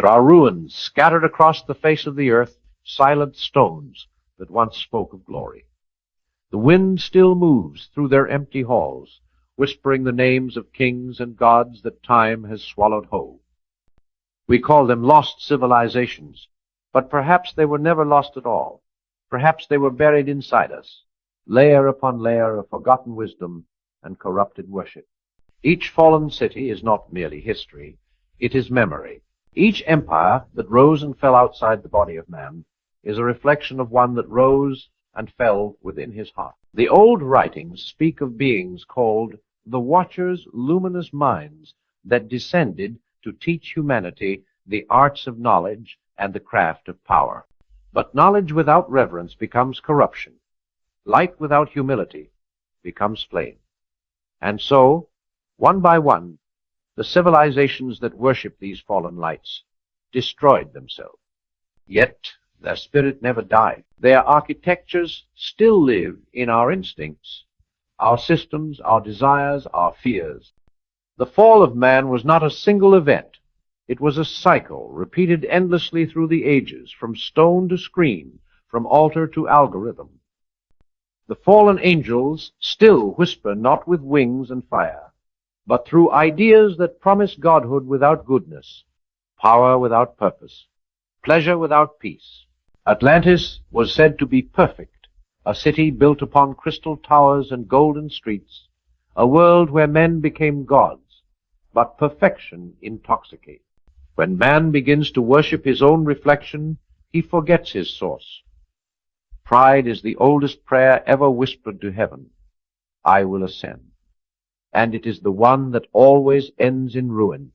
There are ruins scattered across the face of the earth, silent stones that once spoke of glory. The wind still moves through their empty halls, whispering the names of kings and gods that time has swallowed whole. We call them lost civilizations, but perhaps they were never lost at all. Perhaps they were buried inside us, layer upon layer of forgotten wisdom and corrupted worship. Each fallen city is not merely history, it is memory. Each empire that rose and fell outside the body of man is a reflection of one that rose and fell within his heart. The old writings speak of beings called the Watcher's luminous minds that descended to teach humanity the arts of knowledge and the craft of power. But knowledge without reverence becomes corruption. Light without humility becomes flame. And so, one by one, the civilizations that worship these fallen lights destroyed themselves. Yet their spirit never died. Their architectures still live in our instincts, our systems, our desires, our fears. The fall of man was not a single event. It was a cycle repeated endlessly through the ages, from stone to screen, from altar to algorithm. The fallen angels still whisper not with wings and fire, but through ideas that promise godhood without goodness, power without purpose, pleasure without peace. Atlantis was said to be perfect, a city built upon crystal towers and golden streets, a world where men became gods, but perfection intoxicates. When man begins to worship his own reflection, he forgets his source. Pride is the oldest prayer ever whispered to heaven. I will ascend. And it is the one that always ends in ruin.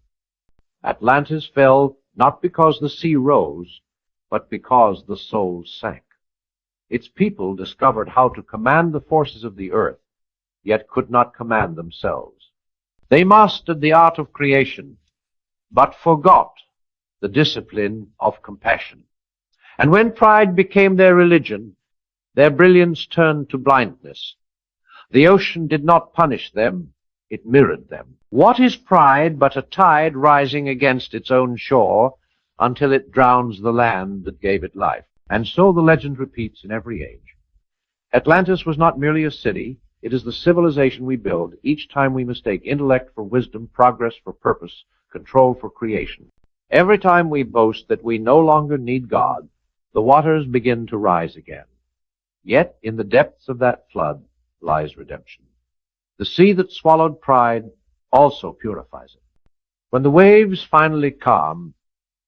Atlantis fell not because the sea rose, but because the soul sank. Its people discovered how to command the forces of the earth, yet could not command themselves. They mastered the art of creation, but forgot the discipline of compassion. And when pride became their religion, their brilliance turned to blindness. The ocean did not punish them, it mirrored them. What is pride but a tide rising against its own shore until it drowns the land that gave it life? And so the legend repeats in every age. Atlantis was not merely a city, it is the civilization we build each time we mistake intellect for wisdom, progress for purpose, control for creation. Every time we boast that we no longer need God, the waters begin to rise again. Yet in the depths of that flood lies redemption. The sea that swallowed pride also purifies it. When the waves finally calm,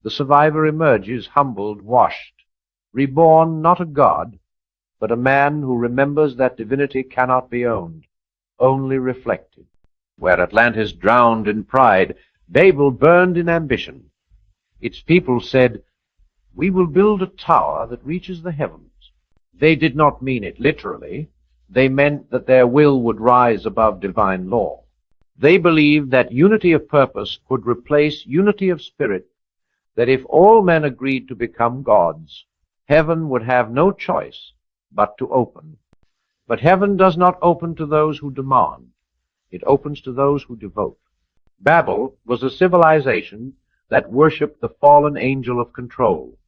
the survivor emerges humbled, washed, reborn not a god, but a man who remembers that divinity cannot be owned, only reflected. Where Atlantis drowned in pride, Babel burned in ambition. Its people said, "We will build a tower that reaches the heavens." They did not mean it literally. They meant that their will would rise above divine law. They believed that unity of purpose could replace unity of spirit, that if all men agreed to become gods, heaven would have no choice but to open. But heaven does not open to those who demand. It opens to those who devote. Babel was a civilization that worshipped the fallen angel of control.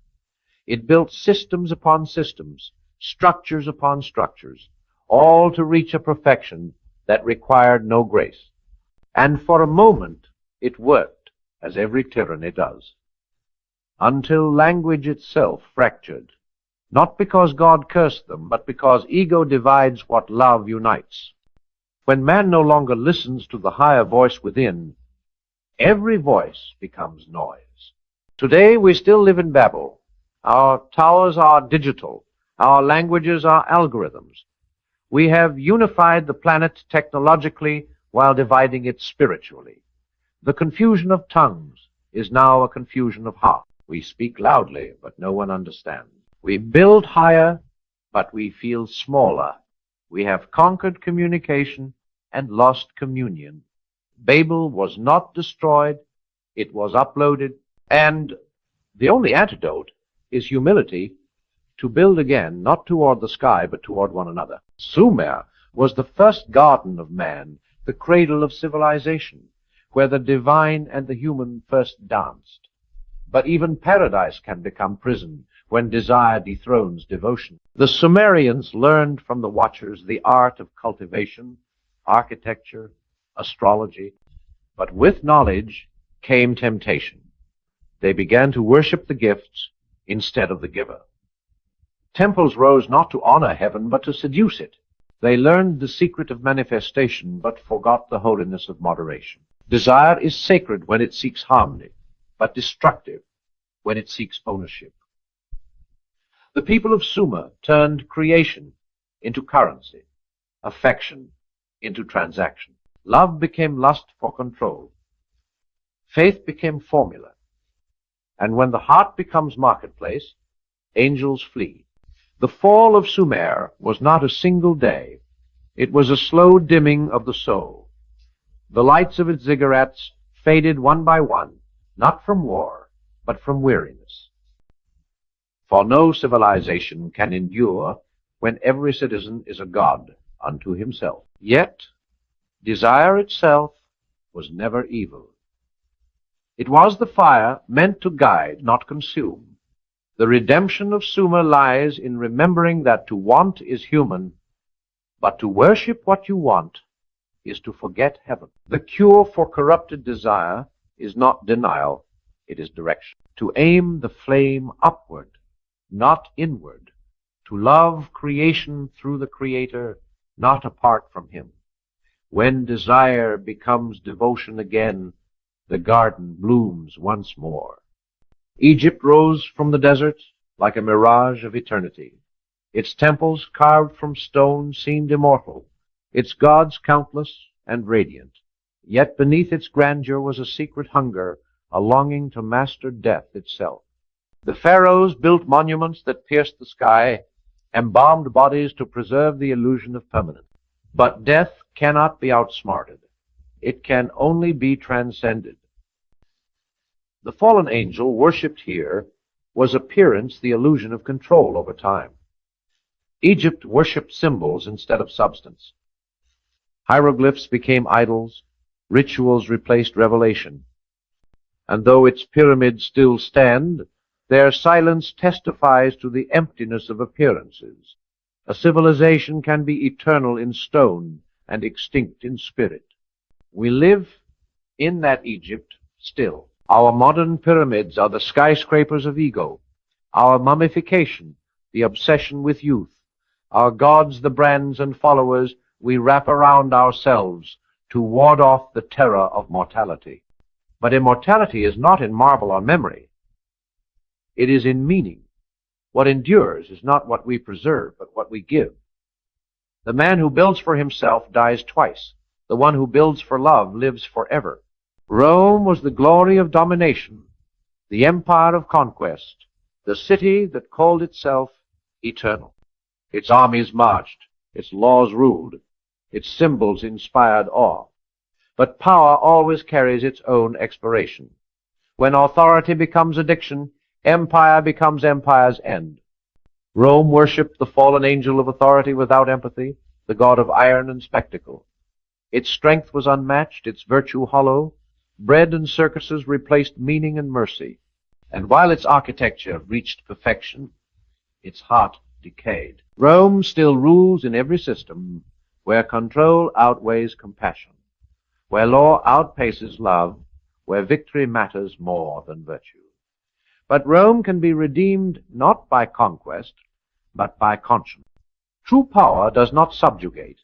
It built systems upon systems, structures upon structures, all to reach a perfection that required no grace. And for a moment it worked, as every tyranny does, until language itself fractured, not because God cursed them, but because ego divides what love unites. When man no longer listens to the higher voice within, every voice becomes noise. Today we still live in Babel. Our towers are digital. Our languages are algorithms. We have unified the planet technologically while dividing it spiritually. The confusion of tongues is now a confusion of heart. We speak loudly, but no one understands. We build higher, but we feel smaller. We have conquered communication and lost communion. Babel was not destroyed, it was uploaded, and the only antidote is humility, to build again, not toward the sky, but toward one another. Sumer was the first garden of man, the cradle of civilization, where the divine and the human first danced. But even paradise can become prison when desire dethrones devotion. The Sumerians learned from the Watchers the art of cultivation, architecture, astrology, but with knowledge came temptation. They began to worship the gifts instead of the giver. Temples rose not to honor heaven, but to seduce it. They learned the secret of manifestation, but forgot the holiness of moderation. Desire is sacred when it seeks harmony, but destructive when it seeks ownership. The people of Sumer turned creation into currency, affection into transaction. Love became lust for control. Faith became formula. And when the heart becomes marketplace, angels flee. The fall of Sumer was not a single day. It was a slow dimming of the soul. The lights of its ziggurats faded one by one, not from war, but from weariness. For no civilization can endure when every citizen is a god unto himself. Yet, desire itself was never evil. It was the fire meant to guide, not consume. The redemption of Sumer lies in remembering that to want is human, but to worship what you want is to forget heaven. The cure for corrupted desire is not denial, it is direction. To aim the flame upward, not inward. To love creation through the Creator, not apart from Him. When desire becomes devotion again, the garden blooms once more. Egypt rose from the desert like a mirage of eternity. Its temples, carved from stone, seemed immortal, its gods countless and radiant. Yet beneath its grandeur was a secret hunger, a longing to master death itself. The pharaohs built monuments that pierced the sky, embalmed bodies to preserve the illusion of permanence. But death cannot be outsmarted. It can only be transcended. The fallen angel worshipped here was appearance, the illusion of control over time. Egypt worshipped symbols instead of substance. Hieroglyphs became idols, rituals replaced revelation. And though its pyramids still stand, their silence testifies to the emptiness of appearances. A civilization can be eternal in stone and extinct in spirit. We live in that Egypt still. Our modern pyramids are the skyscrapers of ego, our mummification, the obsession with youth, our gods, the brands and followers we wrap around ourselves to ward off the terror of mortality. But immortality is not in marble or memory. It is in meaning. What endures is not what we preserve, but what we give. The man who builds for himself dies twice. The one who builds for love lives forever. Rome was the glory of domination, the empire of conquest, the city that called itself eternal. Its armies marched, its laws ruled, its symbols inspired awe. But power always carries its own expiration. When authority becomes addiction, empire becomes empire's end. Rome worshipped the fallen angel of authority without empathy, the god of iron and spectacle. Its strength was unmatched, its virtue hollow. Bread and circuses replaced meaning and mercy. And while its architecture reached perfection, its heart decayed. Rome still rules in every system where control outweighs compassion, where law outpaces love, where victory matters more than virtue. But Rome can be redeemed not by conquest, but by conscience. True power does not subjugate.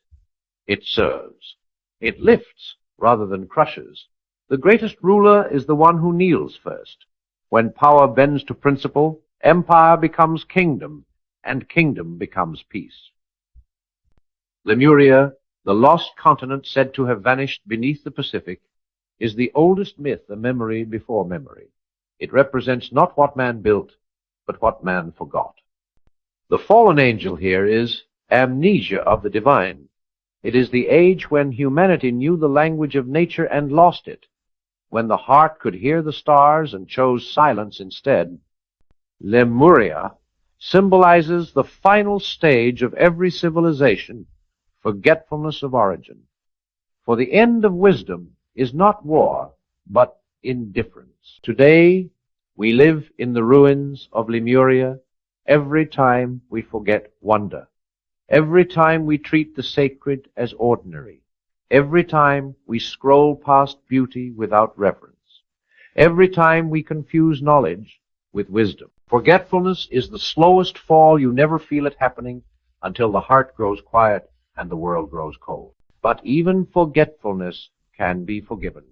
It serves. It lifts rather than crushes. The greatest ruler is the one who kneels first. When power bends to principle, empire becomes kingdom, and kingdom becomes peace. Lemuria, the lost continent said to have vanished beneath the Pacific, is the oldest myth, a memory before memory. It represents not what man built, but what man forgot. The fallen angel here is amnesia of the divine. It is the age when humanity knew the language of nature and lost it, when the heart could hear the stars and chose silence instead. Lemuria symbolizes the final stage of every civilization, forgetfulness of origin. For the end of wisdom is not war, but indifference. Today, We live in the ruins of Lemuria every time we forget wonder, every time we treat the sacred as ordinary, every time we scroll past beauty without reverence, every time we confuse knowledge with wisdom. Forgetfulness is the slowest fall. You never feel it happening until the heart grows quiet and the world grows cold. But even forgetfulness can be forgiven.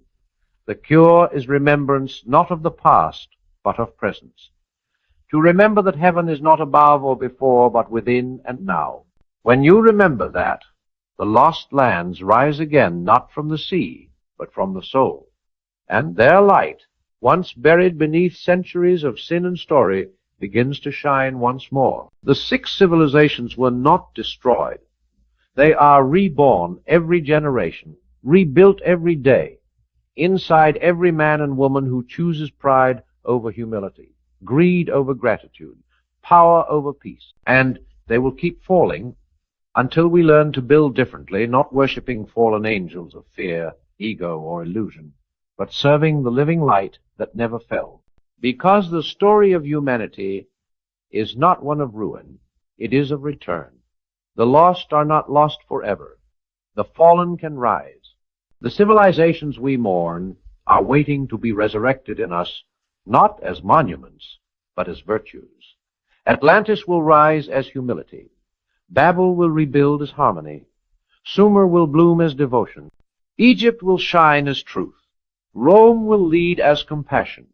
The cure is remembrance not of the past, but of presence. To remember that heaven is not above or before, but within and now. When you remember that, the lost lands rise again, not from the sea, but from the soul. And their light, once buried beneath centuries of sin and story, begins to shine once more. The 6 civilizations were not destroyed. They are reborn every generation, rebuilt every day, inside every man and woman who chooses pride over humility, greed over gratitude, power over peace. And they will keep falling until we learn to build differently, not worshiping fallen angels of fear, ego, or illusion, but serving the living light that never fell. Because the story of humanity is not one of ruin, it is of return. The lost are not lost forever. The fallen can rise. The civilizations we mourn are waiting to be resurrected in us, not as monuments, but as virtues. Atlantis will rise as humility. Babel will rebuild as harmony. Sumer will bloom as devotion. Egypt will shine as truth. Rome will lead as compassion.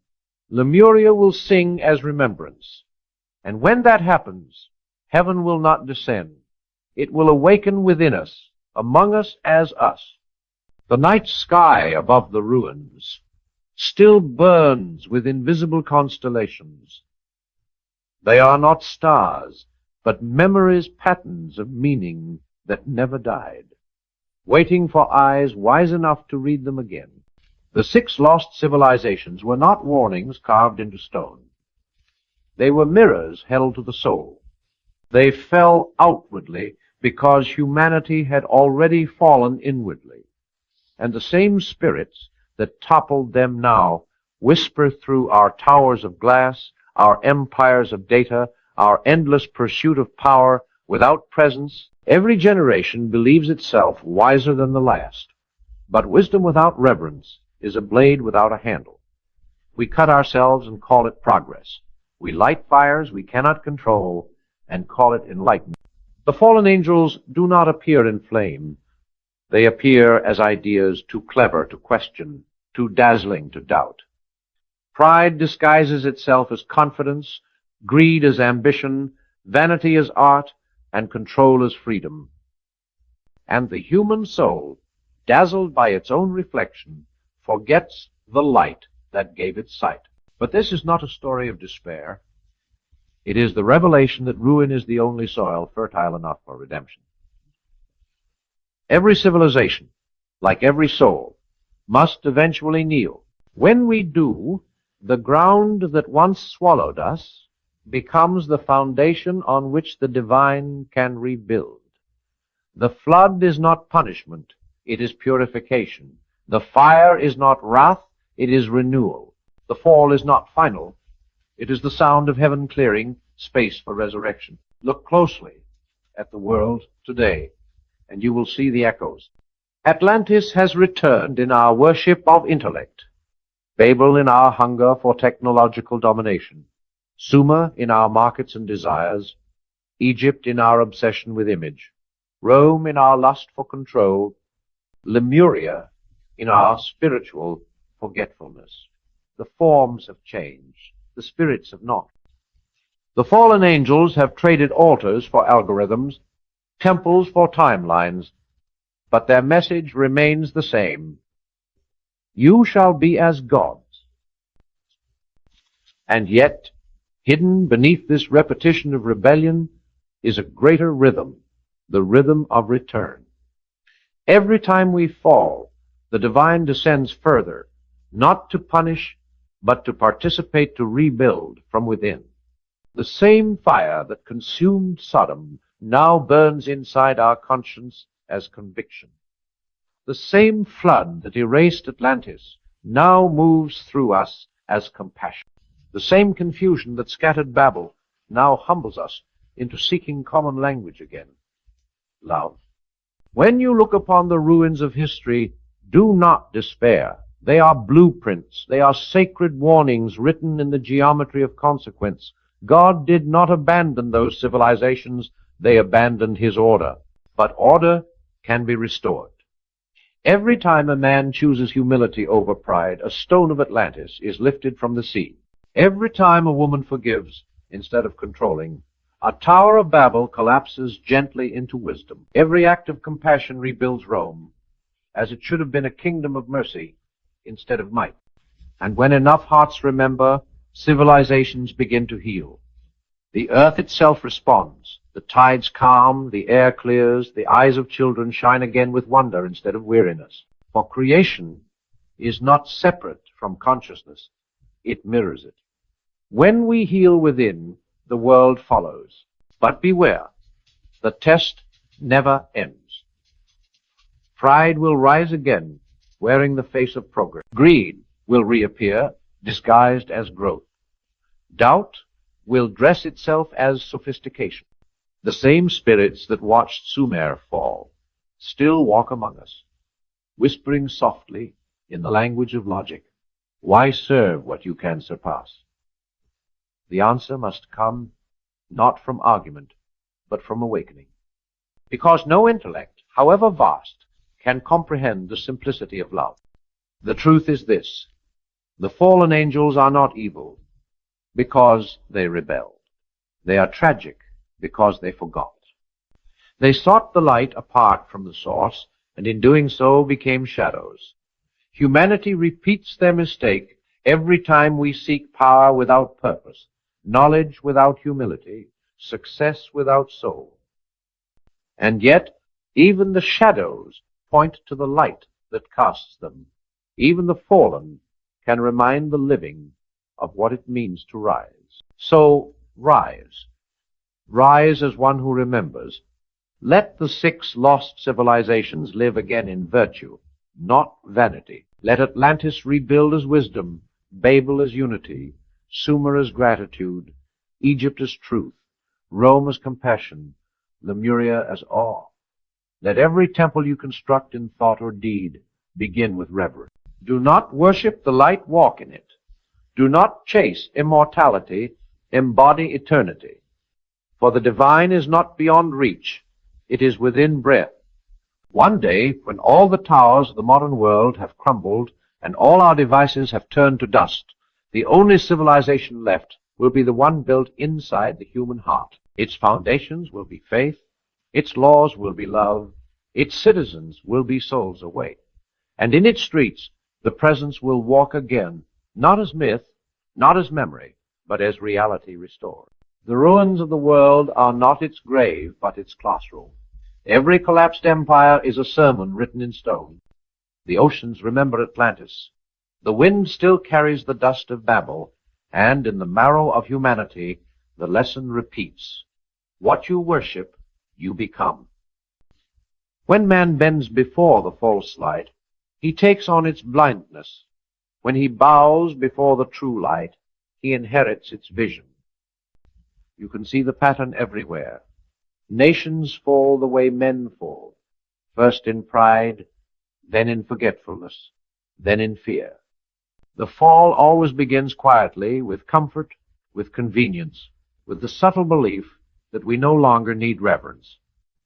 Lemuria will sing as remembrance. And when that happens, heaven will not descend. It will awaken within us, among us as us. The night sky above the ruins still burns with invisible constellations. They are not stars, but memories, patterns of meaning that never died, waiting for eyes wise enough to read them again. The 6 lost civilizations were not warnings carved into stone. They were mirrors held to the soul. They fell outwardly because humanity had already fallen inwardly. And the same spirits that toppled them now whisper through our towers of glass, our empires of data, our endless pursuit of power without presence. Every generation believes itself wiser than the last. But wisdom without reverence is a blade without a handle. We cut ourselves and call it progress. We light fires we cannot control and call it enlightenment. The fallen angels do not appear in flame. They appear as ideas too clever to question, too dazzling to doubt. Pride disguises itself as confidence, greed as ambition, vanity as art, and control as freedom. And the human soul, dazzled by its own reflection, forgets the light that gave it sight. But this is not a story of despair. It is the revelation that ruin is the only soil fertile enough for redemption. Every civilization, like every soul, must eventually kneel. When we do, the ground that once swallowed us becomes the foundation on which the divine can rebuild. The flood is not punishment, it is purification. The fire is not wrath, it is renewal. The fall is not final, it is the sound of heaven clearing space for resurrection. Look closely at the world today, and you will see the echoes. Atlantis has returned in our worship of intellect, Babel in our hunger for technological domination, Sumer in our markets and desires, Egypt in our obsession with image, Rome in our lust for control, Lemuria in our spiritual forgetfulness. The forms have changed, the spirits have not. The fallen angels have traded altars for algorithms, temples for timelines, but their message remains the same. You shall be as gods. And yet, hidden beneath this repetition of rebellion is a greater rhythm, the rhythm of return. Every time we fall, the divine descends further, not to punish, but to participate, to rebuild from within. The same fire that consumed Sodom now burns inside our conscience as conviction. The same flood that erased Atlantis now moves through us as compassion. The same confusion that scattered Babel now humbles us into seeking common language again. Love. When you look upon the ruins of history, do not despair. They are blueprints. They are sacred warnings written in the geometry of consequence. God did not abandon those civilizations. They abandoned his order. But order can be restored. Every time a man chooses humility over pride, a stone of Atlantis is lifted from the sea. Every time a woman forgives instead of controlling, a Tower of Babel collapses gently into wisdom. Every act of compassion rebuilds Rome, as it should have been a kingdom of mercy instead of might. And when enough hearts remember, civilizations begin to heal. The earth itself responds. The tides calm, the air clears, the eyes of children shine again with wonder instead of weariness. For creation is not separate from consciousness. It mirrors it. When we heal within, the world follows. But beware, the test never ends. Pride will rise again, wearing the face of progress. Greed will reappear, disguised as growth. Doubt will dress itself as sophistication. The same spirits that watched Sumer fall still walk among us, whispering softly in the language of logic, "Why serve what you can surpass?" The answer must come not from argument, but from awakening. Because no intellect, however vast, can comprehend the simplicity of love. The truth is this: the fallen angels are not evil because they rebelled. They are tragic because they forgot. They sought the light apart from the source, and in doing so became shadows. Humanity repeats their mistake every time we seek power without purpose, knowledge without humility, success without soul. And yet, even the shadows point to the light that casts them. Even the fallen can remind the living of what it means to rise. So, rise. Rise as one who remembers. Let the 6 lost civilizations live again in virtue, not vanity. Let Atlantis rebuild as wisdom, Babel as unity, Sumer as gratitude, Egypt as truth, Rome as compassion, Lemuria as awe. Let every temple you construct in thought or deed begin with reverence. Do not worship the light, walk in it. Do not chase immortality, embody eternity. For the divine is not beyond reach, it is within breath. One day, when all the towers of the modern world have crumbled and all our devices have turned to dust, the only civilization left will be the one built inside the human heart. Its foundations will be faith, its laws will be love, its citizens will be souls awake. And in its streets, the presence will walk again, not as myth, not as memory, but as reality restored. The ruins of the world are not its grave, but its classroom. Every collapsed empire is a sermon written in stone. The oceans remember Atlantis. The wind still carries the dust of Babel, and in the marrow of humanity, the lesson repeats. What you worship, you become. When man bends before the false light, he takes on its blindness. When he bows before the true light, he inherits its vision. You can see the pattern everywhere. Nations fall the way men fall, first in pride, then in forgetfulness, then in fear. The fall always begins quietly, with comfort, with convenience, with the subtle belief that we no longer need reverence.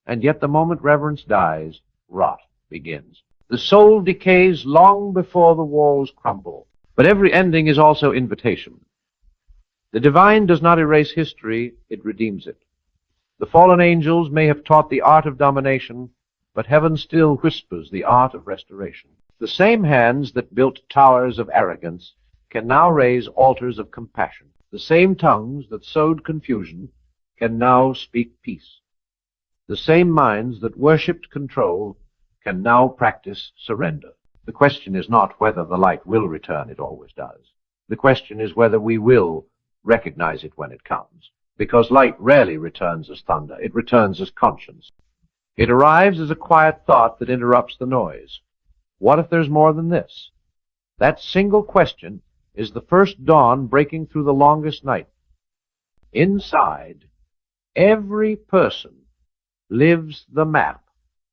And yet the moment reverence dies, rot begins. The soul decays long before the walls crumble. But every ending is also invitation. The divine does not erase history, it redeems it. The fallen angels may have taught the art of domination, but heaven still whispers the art of restoration. The same hands that built towers of arrogance can now raise altars of compassion. The same tongues that sowed confusion can now speak peace. The same minds that worshipped control can now practice surrender. The question is not whether the light will return, it always does. The question is whether we will recognize it when it comes. Because light rarely returns as thunder, it returns as conscience. It arrives as a quiet thought that interrupts the noise. What if there's more than this? That single question is the first dawn breaking through the longest night. Inside, every person lives the map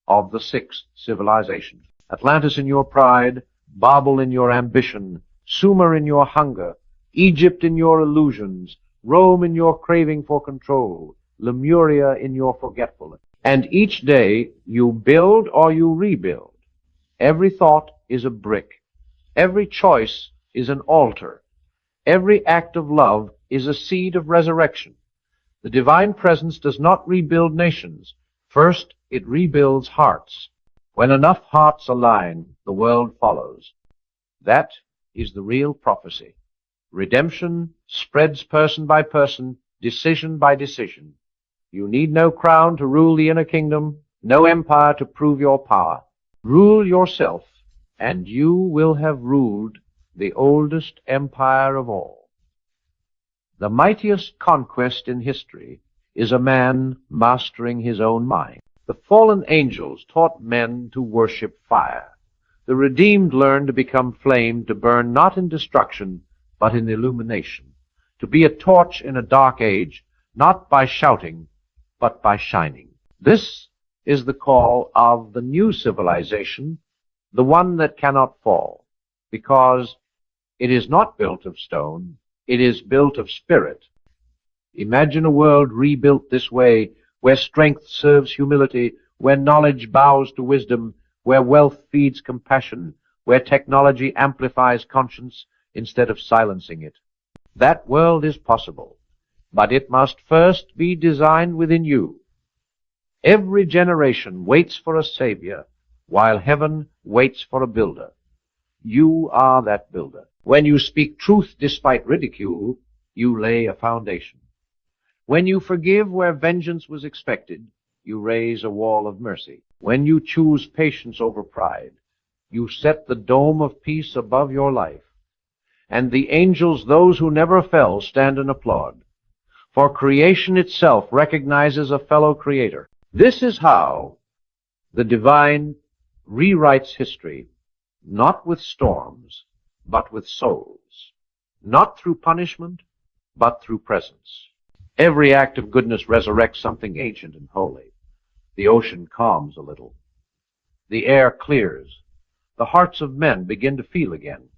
of the sixth civilization. Atlantis in your pride, Babel in your ambition, Sumer in your hunger, Egypt in your illusions, Rome in your craving for control, Lemuria in your forgetfulness. And each day you build or you rebuild. Every thought is a brick. Every choice is an altar. Every act of love is a seed of resurrection. The divine presence does not rebuild nations. First, it rebuilds hearts. When enough hearts align, the world follows. That is the real prophecy. Redemption spreads person by person, decision by decision. You need no crown to rule the inner kingdom, no empire to prove your power. Rule yourself, and you will have ruled the oldest empire of all. The mightiest conquest in history is a man mastering his own mind. The fallen angels taught men to worship fire. The redeemed learned to become flame, to burn not in destruction, but in illumination, to be a torch in a dark age, not by shouting, but by shining. This is the call of the new civilization, the one that cannot fall, because it is not built of stone, it is built of spirit. Imagine a world rebuilt this way, where strength serves humility, where knowledge bows to wisdom, where wealth feeds compassion, where technology amplifies conscience instead of silencing it. That world is possible, but it must first be designed within you. Every generation waits for a savior, while heaven waits for a builder. You are that builder. When you speak truth despite ridicule, you lay a foundation. When you forgive where vengeance was expected, you raise a wall of mercy. When you choose patience over pride, you set the dome of peace above your life. And the angels, those who never fell, stand and applaud. For creation itself recognizes a fellow creator. This is how the divine rewrites history, not with storms, but with souls. Not through punishment, but through presence. Every act of goodness resurrects something ancient and holy. The ocean calms a little. The air clears. The hearts of men begin to feel again.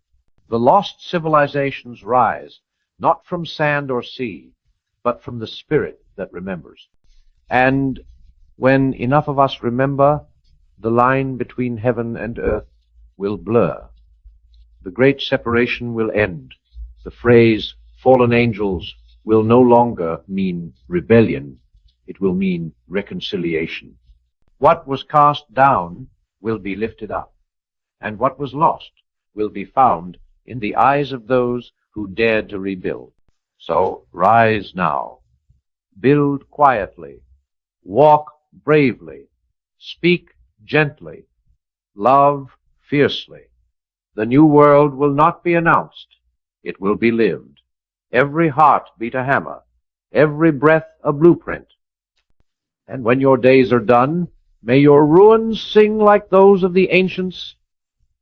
The lost civilizations rise, not from sand or sea, but from the spirit that remembers. And when enough of us remember, the line between heaven and earth will blur. The great separation will end. The phrase, fallen angels, will no longer mean rebellion. It will mean reconciliation. What was cast down will be lifted up, and what was lost will be found in the eyes of those who dared to rebuild. So rise now. Build quietly. Walk bravely. Speak gently. Love fiercely. The new world will not be announced. It will be lived. Every heart beat a hammer. Every breath a blueprint. And when your days are done, may your ruins sing like those of the ancients,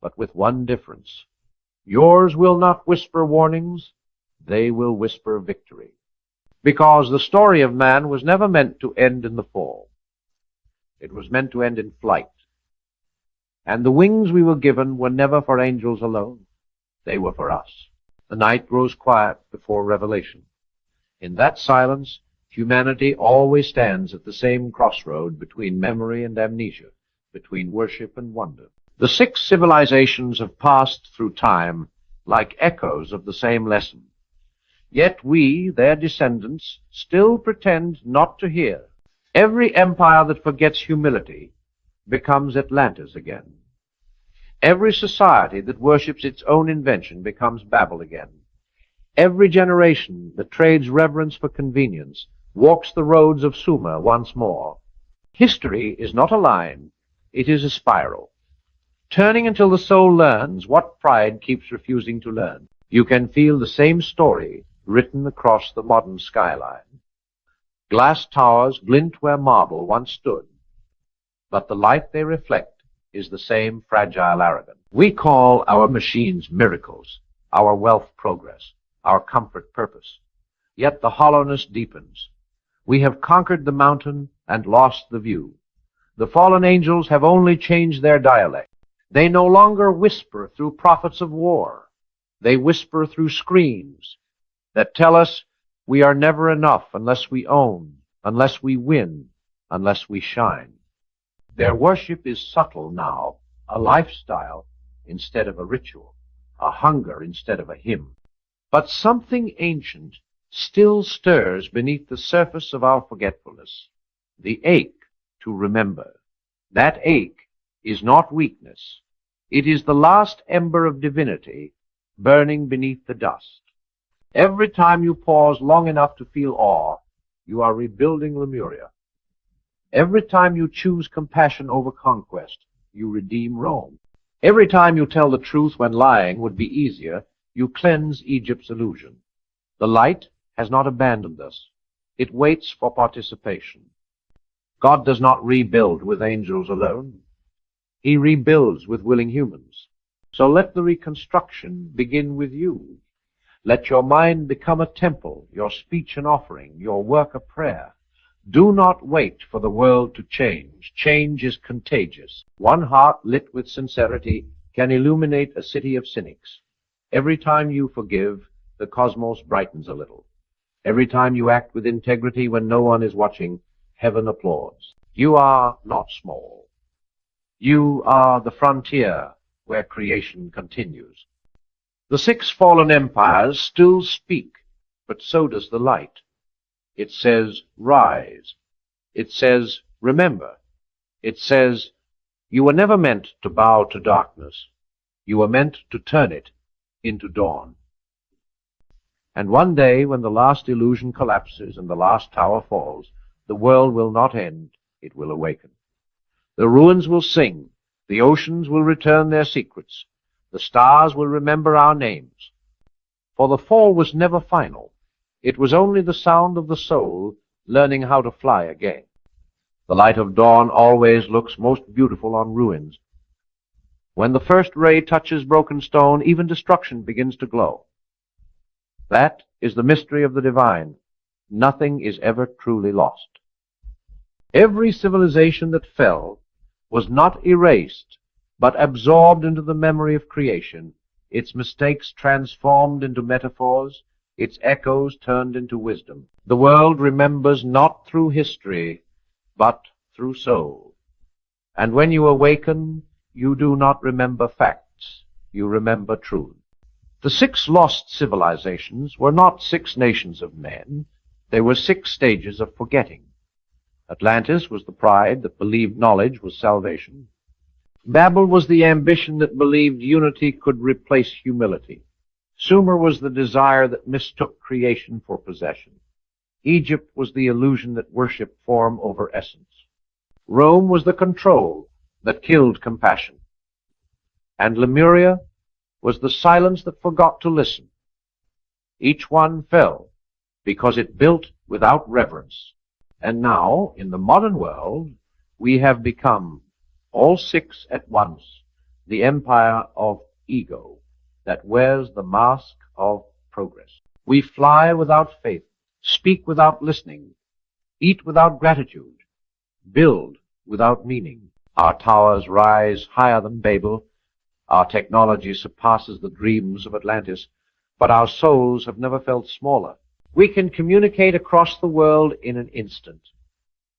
but with one difference. Yours will not whisper warnings, they will whisper victory. Because the story of man was never meant to end in the fall. It was meant to end in flight. And the wings we were given were never for angels alone. They were for us. The night grows quiet before revelation. In that silence, humanity always stands at the same crossroad between memory and amnesia, between worship and wonder. The six civilizations have passed through time like echoes of the same lesson. Yet we, their descendants, still pretend not to hear. Every empire that forgets humility becomes Atlantis again. Every society that worships its own invention becomes Babel again. Every generation that trades reverence for convenience walks the roads of Sumer once more. History is not a line, it is a spiral, turning until the soul learns what pride keeps refusing to learn. You can feel the same story written across the modern skyline. Glass towers glint where marble once stood, but the light they reflect is the same fragile arrogance. We call our machines miracles, our wealth progress, our comfort purpose. Yet the hollowness deepens. We have conquered the mountain and lost the view. The fallen angels have only changed their dialect. They no longer whisper through prophets of war. They whisper through screams that tell us we are never enough unless we own, unless we win, unless we shine. Their worship is subtle now, a lifestyle instead of a ritual, a hunger instead of a hymn. But something ancient still stirs beneath the surface of our forgetfulness, the ache to remember. That ache is not weakness. It is the last ember of divinity burning beneath the dust. Every time you pause long enough to feel awe, you are rebuilding Lemuria. Every time you choose compassion over conquest, you redeem Rome. Every time you tell the truth when lying would be easier, you cleanse Egypt's illusion. The light has not abandoned us. It waits for participation. God does not rebuild with angels alone. He rebuilds with willing humans. So let the reconstruction begin with you. Let your mind become a temple, your speech an offering, your work a prayer. Do not wait for the world to change. Change is contagious. One heart lit with sincerity can illuminate a city of cynics. Every time you forgive, the cosmos brightens a little. Every time you act with integrity when no one is watching, heaven applauds. You are not small. You are the frontier where creation continues. The 6 fallen empires still speak, but so does the light. It says, rise. It says, remember. It says, you were never meant to bow to darkness. You were meant to turn it into dawn. And one day, when the last illusion collapses and the last tower falls, the world will not end, it will awaken. The ruins will sing, the oceans will return their secrets, the stars will remember our names. For the fall was never final. It was only the sound of the soul learning how to fly again. The light of dawn always looks most beautiful on ruins. When the first ray touches broken stone, even destruction begins to glow. That is the mystery of the divine. Nothing is ever truly lost. Every civilization that fell was not erased, but absorbed into the memory of creation, its mistakes transformed into metaphors, its echoes turned into wisdom. The world remembers not through history, but through soul. And when you awaken, you do not remember facts, you remember truth. The 6 lost civilizations were not 6 nations of men, they were 6 stages of forgetting. Atlantis was the pride that believed knowledge was salvation. Babel was the ambition that believed unity could replace humility. Sumer was the desire that mistook creation for possession. Egypt was the illusion that worshipped form over essence. Rome was the control that killed compassion. And Lemuria was the silence that forgot to listen. Each one fell because it built without reverence. And now, in the modern world, we have become, all 6 at once, the empire of ego that wears the mask of progress. We fly without faith, speak without listening, eat without gratitude, build without meaning. Our towers rise higher than Babel, our technology surpasses the dreams of Atlantis, but our souls have never felt smaller. We can communicate across the world in an instant,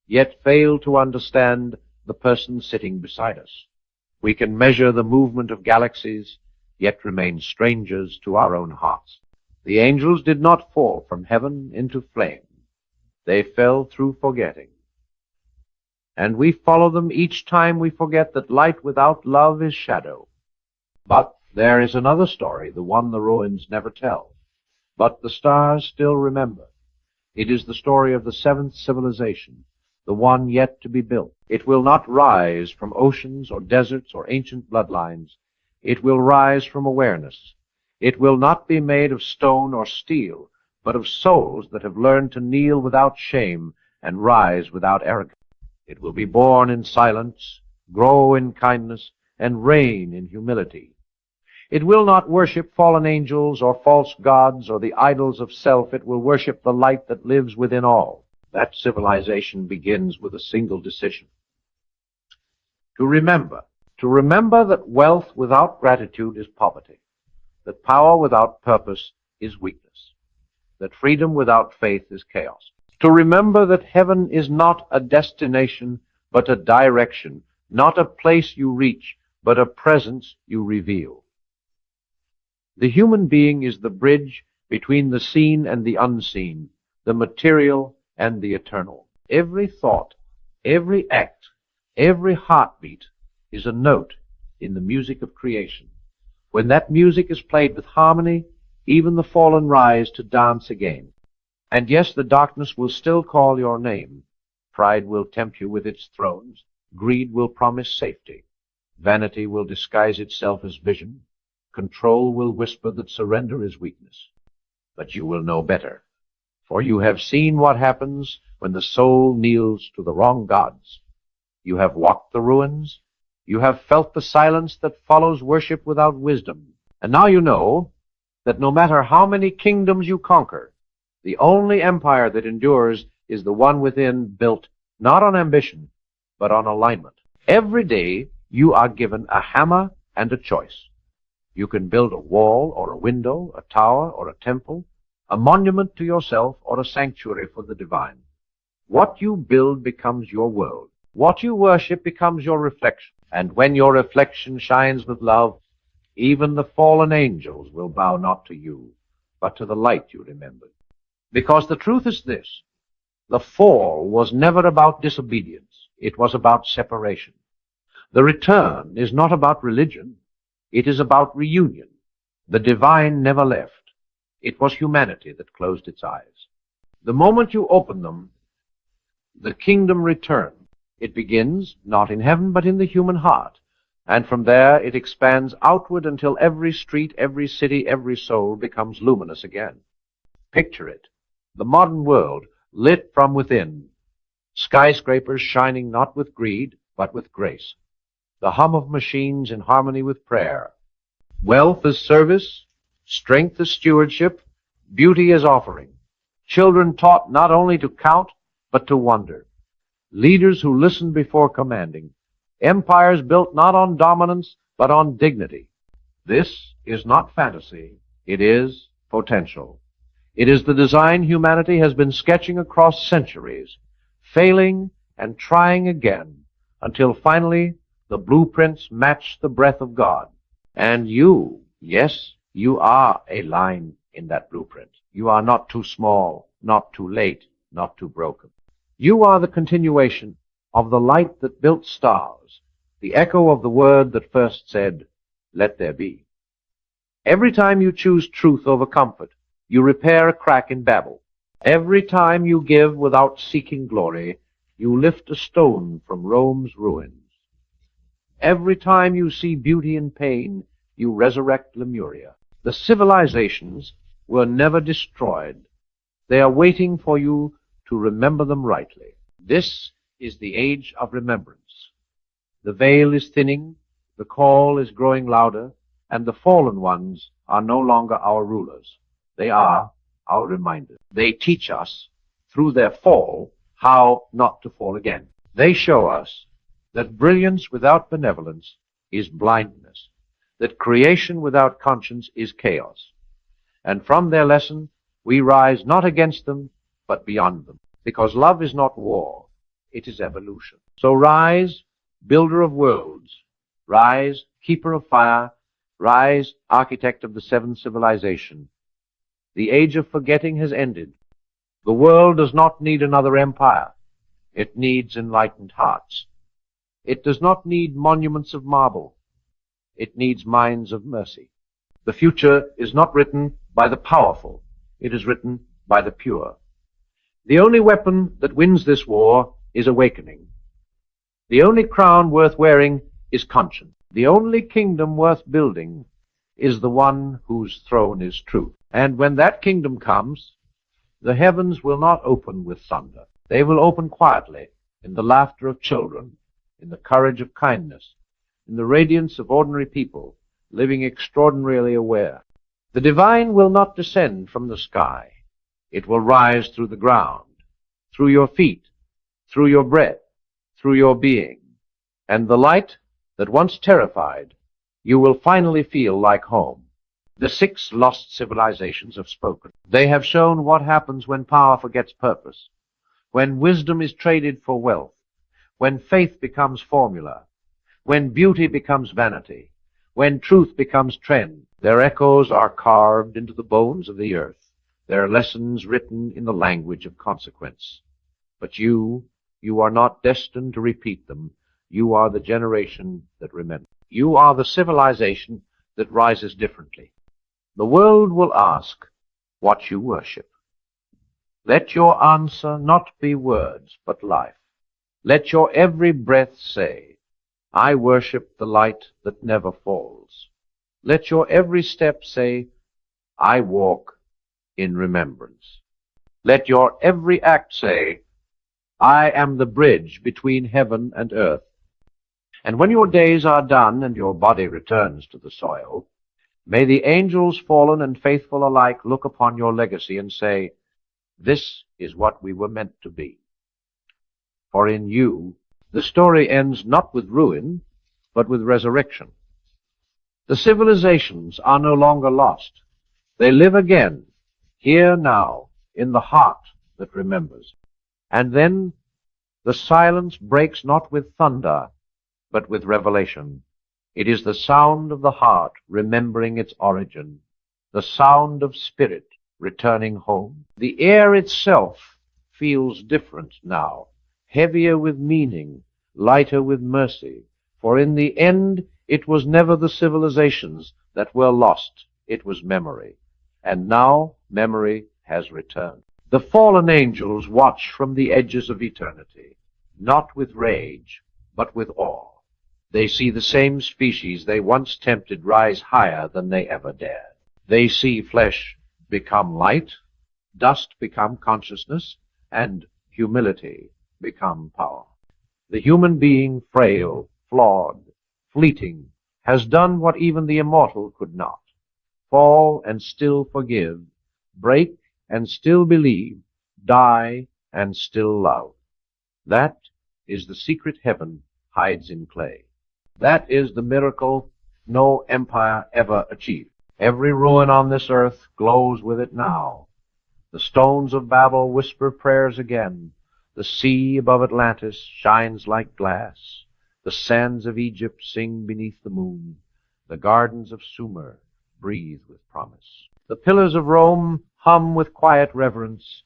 yet fail to understand the person sitting beside us. We can measure the movement of galaxies, yet remain strangers to our own hearts. The angels did not fall from heaven into flame. They fell through forgetting. And we follow them each time we forget that light without love is shadow. But there is another story, the one the ruins never tell. But the stars still remember. It is the story of the 7th civilization, the one yet to be built. It will not rise from oceans or deserts or ancient bloodlines. It will rise from awareness. It will not be made of stone or steel, but of souls that have learned to kneel without shame and rise without arrogance. It will be born in silence, grow in kindness, and reign in humility. It will not worship fallen angels or false gods or the idols of self. It will worship the light that lives within all. That civilization begins with a single decision. To remember that wealth without gratitude is poverty, that power without purpose is weakness, that freedom without faith is chaos. To remember that heaven is not a destination, but a direction, not a place you reach, but a presence you reveal. The human being is the bridge between the seen and the unseen, the material and the eternal. Every thought, every act, every heartbeat is a note in the music of creation. When that music is played with harmony, even the fallen rise to dance again. And yes, the darkness will still call your name. Pride will tempt you with its thrones. Greed will promise safety. Vanity will disguise itself as vision. Control will whisper that surrender is weakness. But you will know better, for you have seen what happens when the soul kneels to the wrong gods. You have walked the ruins. You have felt the silence that follows worship without wisdom. And now you know that no matter how many kingdoms you conquer, the only empire that endures is the one within, built not on ambition, but on alignment. Every day you are given a hammer and a choice. You can build a wall or a window, a tower or a temple, a monument to yourself or a sanctuary for the divine. What you build becomes your world. What you worship becomes your reflection. And when your reflection shines with love, even the fallen angels will bow not to you, but to the light you remembered. Because the truth is this: the fall was never about disobedience. It was about separation. The return is not about religion. It is about reunion. The divine never left. It was humanity that closed its eyes. The moment you open them, the kingdom returns. It begins not in heaven, but in the human heart. And from there it expands outward until every street, every city, every soul becomes luminous again. Picture it. The modern world lit from within. Skyscrapers shining not with greed, but with grace. The hum of machines in harmony with prayer. Wealth as service, strength as stewardship, beauty as offering. Children taught not only to count, but to wonder. Leaders who listened before commanding. Empires built not on dominance, but on dignity. This is not fantasy. It is potential. It is the design humanity has been sketching across centuries, failing and trying again, until finally the blueprints match the breath of God. And you, yes, you are a line in that blueprint. You are not too small, not too late, not too broken. You are the continuation of the light that built stars, the echo of the word that first said, "Let there be." Every time you choose truth over comfort, you repair a crack in Babel. Every time you give without seeking glory, you lift a stone from Rome's ruins. Every time you see beauty in pain, you resurrect Lemuria. The civilizations were never destroyed. They are waiting for you to remember them rightly. This is the age of remembrance. The veil is thinning, the call is growing louder, and the fallen ones are no longer our rulers. They are our reminders. They teach us, through their fall, how not to fall again. They show us that brilliance without benevolence is blindness, that creation without conscience is chaos. And from their lesson, we rise not against them, but beyond them. Because love is not war, it is evolution. So rise, builder of worlds. Rise, keeper of fire. Rise, architect of the seventh civilization. The age of forgetting has ended. The world does not need another empire. It needs enlightened hearts. It does not need monuments of marble. It needs minds of mercy. The future is not written by the powerful. It is written by the pure. The only weapon that wins this war is awakening. The only crown worth wearing is conscience. The only kingdom worth building is the one whose throne is truth. And when that kingdom comes, the heavens will not open with thunder. They will open quietly, in the laughter of children, in the courage of kindness, in the radiance of ordinary people, living extraordinarily aware. The divine will not descend from the sky. It will rise through the ground, through your feet, through your breath, through your being. And the light that once terrified, you will finally feel like home. The 6 lost civilizations have spoken. They have shown what happens when power forgets purpose, when wisdom is traded for wealth, when faith becomes formula, when beauty becomes vanity, when truth becomes trend. Their echoes are carved into the bones of the earth, their lessons written in the language of consequence. But you are not destined to repeat them. You are the generation that remembers. You are the civilization that rises differently. The world will ask what you worship. Let your answer not be words, but life. Let your every breath say, I worship the light that never falls. Let your every step say, I walk in remembrance. Let your every act say, I am the bridge between heaven and earth. And when your days are done and your body returns to the soil, may the angels fallen and faithful alike look upon your legacy and say, this is what we were meant to be. For in you, the story ends not with ruin, but with resurrection. The civilizations are no longer lost. They live again, here now, in the heart that remembers. And then the silence breaks not with thunder, but with revelation. It is the sound of the heart remembering its origin, the sound of spirit returning home. The air itself feels different now, heavier with meaning, lighter with mercy, for in the end it was never the civilizations that were lost, it was memory. And now memory has returned. The fallen angels watch from the edges of eternity, not with rage, but with awe. They see the same species they once tempted rise higher than they ever dared. They see flesh become light, dust become consciousness, and humility become power. The human being, frail, flawed, fleeting, has done what even the immortal could not. Fall and still forgive, break and still believe, die and still love. That is the secret heaven hides in clay. That is the miracle no empire ever achieved. Every ruin on this earth glows with it now. The stones of Babel whisper prayers again. The sea above Atlantis shines like glass. The sands of Egypt sing beneath the moon. The gardens of Sumer breathe with promise. The pillars of Rome hum with quiet reverence.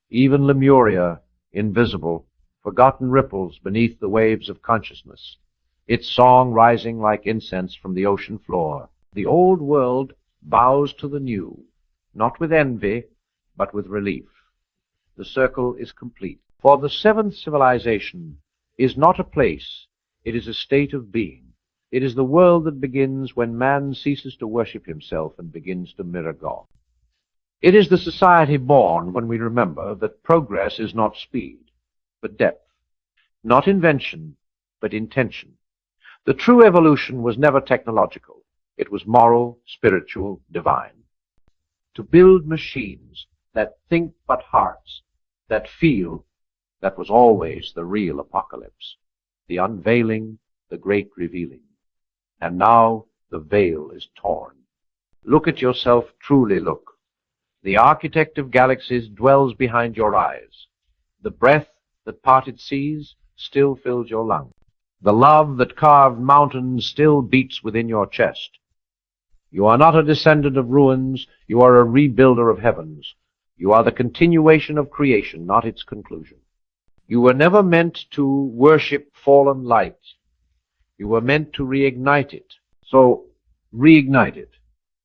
Even Lemuria, invisible, forgotten ripples beneath the waves of consciousness, its song rising like incense from the ocean floor. The old world bows to the new, not with envy, but with relief. The circle is complete. For the 7th civilization is not a place, it is a state of being. It is the world that begins when man ceases to worship himself and begins to mirror God. It is the society born when we remember that progress is not speed, but depth, not invention, but intention. The true evolution was never technological. It was moral, spiritual, divine. To build machines that think but hearts, that feel, that was always the real apocalypse, the unveiling, the great revealing. And now the veil is torn. Look at yourself, truly look. The architect of galaxies dwells behind your eyes. The breath that parted seas still fills your lungs. The love that carved mountains still beats within your chest. You are not a descendant of ruins, you are a rebuilder of heavens. You are the continuation of creation, not its conclusion. You were never meant to worship fallen light. You were meant to reignite it. So reignite it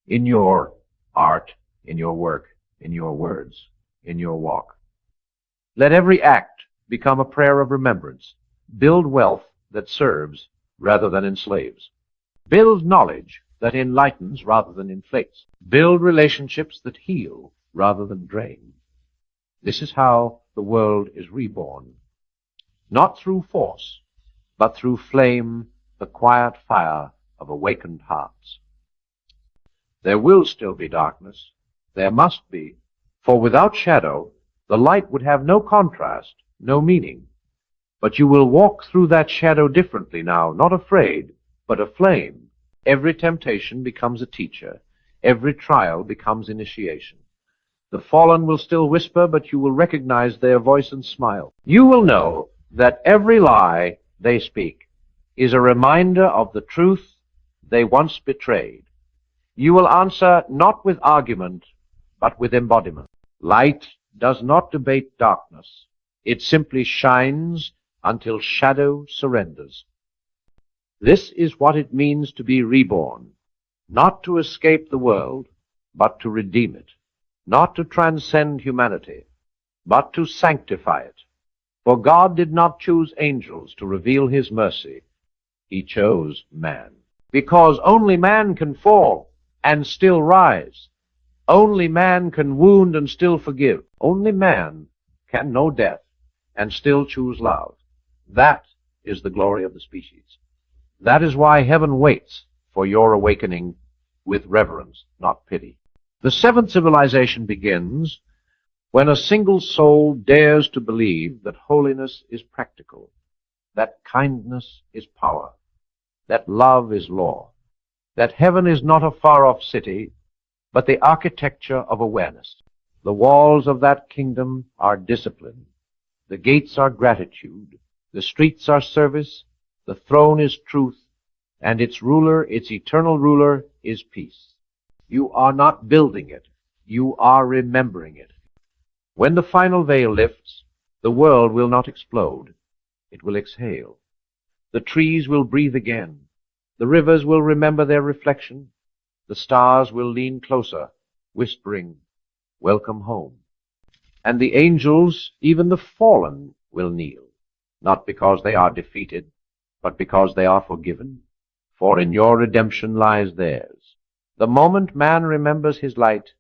in your art, in your work, in your words, in your walk. Let every act become a prayer of remembrance. Build wealth that serves rather than enslaves. Build knowledge that enlightens rather than inflates. Build relationships that heal rather than drain. This is how the world is reborn. Not through force, but through flame, the quiet fire of awakened hearts. There will still be darkness. There must be. For without shadow, the light would have no contrast, no meaning. But you will walk through that shadow differently now, not afraid, but aflame. Every temptation becomes a teacher. Every trial becomes initiation. The fallen will still whisper, but you will recognize their voice and smile. You will know that every lie they speak is a reminder of the truth they once betrayed. You will answer not with argument, but with embodiment. Light does not debate darkness. It simply shines until shadow surrenders. This is what it means to be reborn, not to escape the world, but to redeem it, not to transcend humanity, but to sanctify it. For God did not choose angels to reveal his mercy. He chose man. Because only man can fall and still rise. Only man can wound and still forgive. Only man can know death and still choose love. That is the glory of the species. That is why heaven waits for your awakening with reverence, not pity. The seventh civilization begins when a single soul dares to believe that holiness is practical, that kindness is power, that love is law, that heaven is not a far-off city, but the architecture of awareness. The walls of that kingdom are discipline. The gates are gratitude. The streets are service. The throne is truth. And its ruler, its eternal ruler, is peace. You are not building it. You are remembering it. When the final veil lifts, the world will not explode. It will exhale. The trees will breathe again. The rivers will remember their reflection. The stars will lean closer, whispering, "Welcome home." And the angels, even the fallen, will kneel, not because they are defeated, but because they are forgiven. For in your redemption lies theirs. The moment man remembers his light,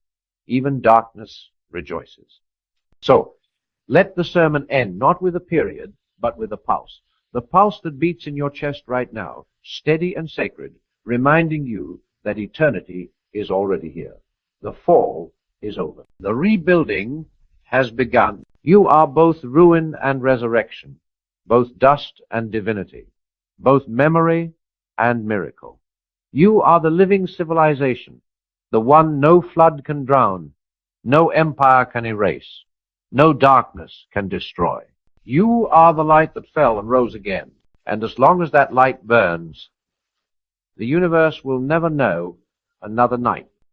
even darkness rejoices. So, let the sermon end not with a period, but with a pulse. The pulse that beats in your chest right now, steady and sacred, reminding you that eternity is already here. The fall is over. The rebuilding has begun. You are both ruin and resurrection, both dust and divinity, both memory and miracle. You are the living civilization, the one no flood can drown, no empire can erase, no darkness can destroy. You are the light that fell and rose again, and as long as that light burns, the universe will never know another night.